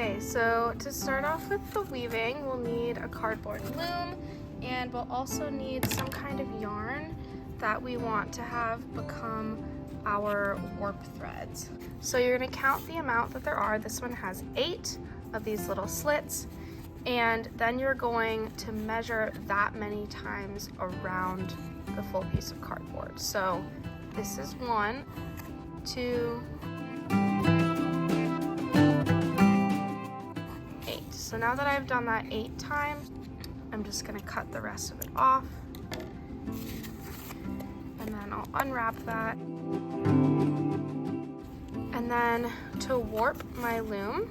Okay, so to start off with the weaving, we'll need a cardboard loom, and we'll also need some kind of yarn that we want to have become our warp threads. So you're going to count the amount that there are. This one has 8 of these little slits, and then you're going to measure that many times around the full piece of cardboard. So this is 1, 2, 8. So now that I've done that 8 times, I'm just going to cut the rest of it off, and then I'll unwrap that. And then to warp my loom,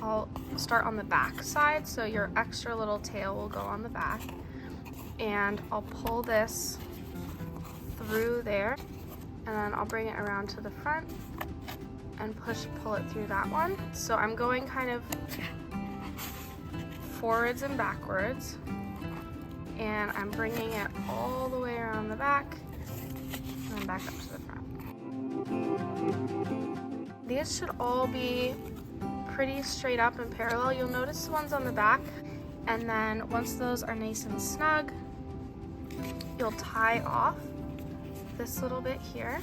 I'll start on the back side, so your extra little tail will go on the back, and I'll pull this through there, and then I'll bring it around to the front and pull it through that one. So I'm going kind of forwards and backwards, and I'm bringing it all the way around the back and then back up to the front. These should all be pretty straight up and parallel. You'll notice the ones on the back, and then once those are nice and snug, you'll tie off this little bit here.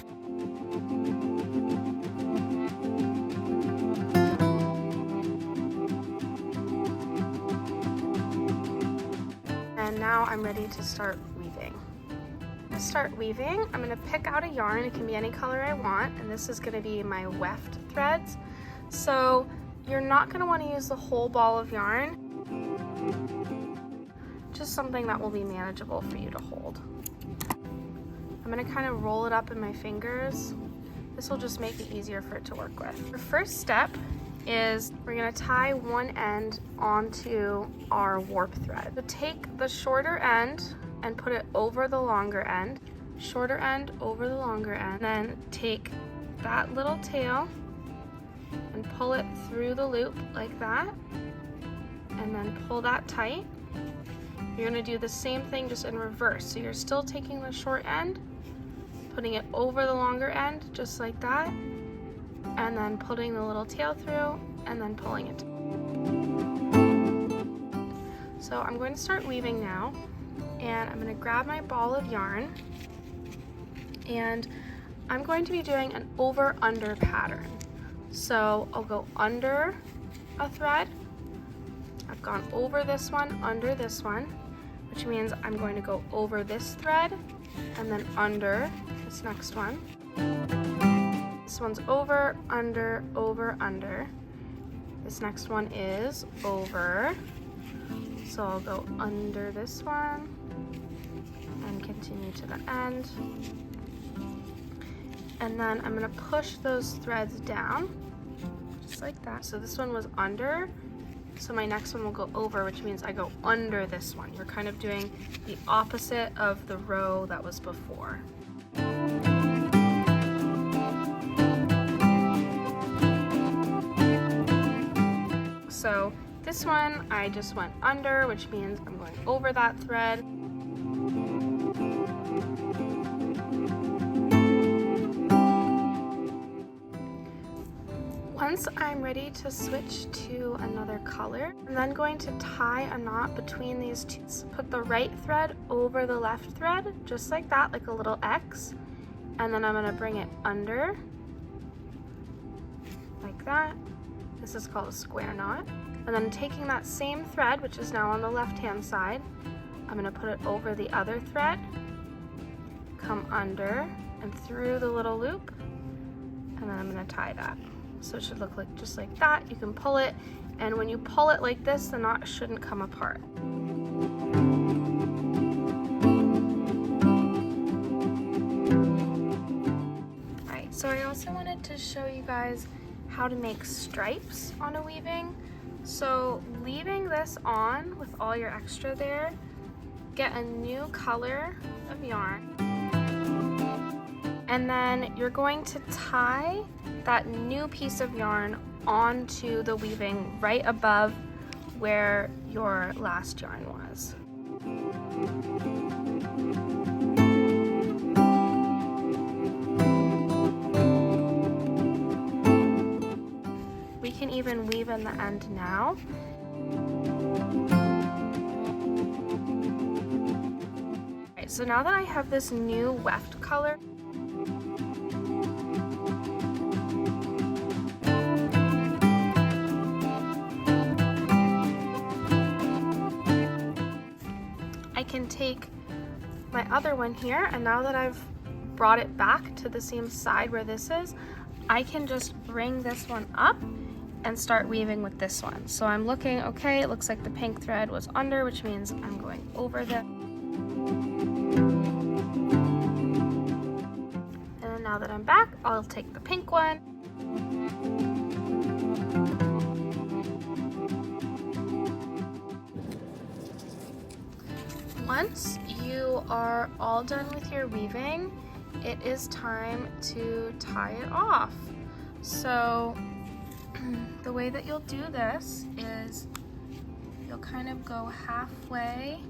And now I'm ready to start weaving. To start weaving, I'm going to pick out a yarn. It can be any color I want, and this is going to be my weft threads. So you're not going to want to use the whole ball of yarn, just something that will be manageable for you to hold. I'm going to kind of roll it up in my fingers. This will just make it easier for it to work with. The first step is we're going to tie one end onto our warp thread. So take the shorter end and put it over the longer end, shorter end over the longer end, then take that little tail and pull it through the loop like that, and then pull that tight. You're going to do the same thing just in reverse. So you're still taking the short end, putting it over the longer end just like that, and then putting the little tail through and then pulling it. So I'm going to start weaving now, and I'm going to grab my ball of yarn, and I'm going to be doing an over-under pattern. So I'll go under a thread. I've gone over this one, under this one, which means I'm going to go over this thread and then under this next one. This one's over, under, over, under. This next one is over. So I'll go under this one and continue to the end. And then I'm going to push those threads down, just like that. So this one was under, so my next one will go over, which means I go under this one. You're kind of doing the opposite of the row that was before. So this one, I just went under, which means I'm going over that thread. Once I'm ready to switch to another color, I'm then going to tie a knot between these two. Put the right thread over the left thread, just like that, like a little X. And then I'm going to bring it under, like that. This is called a square knot. And then taking that same thread, which is now on the left-hand side, I'm going to put it over the other thread, come under and through the little loop, and then I'm going to tie that. So it should look like just like that. You can pull it, and when you pull it like this, the knot shouldn't come apart. Alright, so I also wanted to show you guys how to make stripes on a weaving. So leaving this on with all your extra there, get a new color of yarn, and then you're going to tie that new piece of yarn onto the weaving right above where your last yarn was. We can even weave in the end now. Okay, so now that I have this new weft color, I can take my other one here, and now that I've brought it back to the same side where this is, I can just bring this one up and start weaving with this one. So I'm looking, okay, it looks like the pink thread was under, which means I'm going over this. And then now that I'm back, I'll take the pink one. Once you are all done with your weaving, it is time to tie it off. So the way that you'll do this is you'll kind of go halfway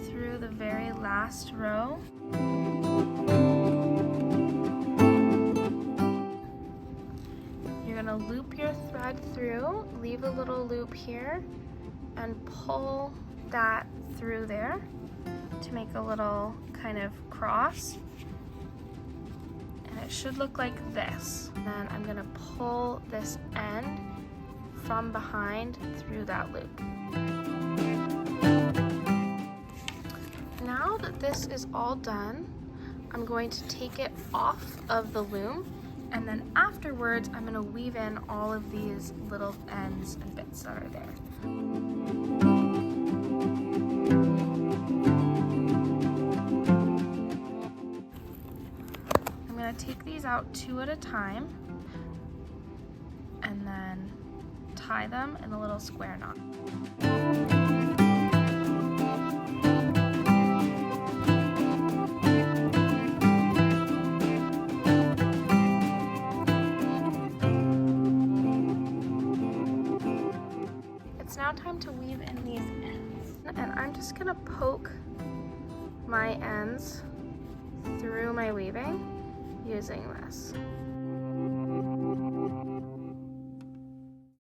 through the very last row. You're gonna loop your thread through, leave a little loop here, and pull that through there to make a little kind of cross. And it should look like this. Then I'm gonna pull this end from behind through that loop. Now that this is all done, I'm going to take it off of the loom, and then afterwards I'm gonna weave in all of these little ends and bits that are there. Take these out 2 at a time and then tie them in a little square knot. It's now time to weave in these ends, and I'm just gonna poke my ends through my weaving using this.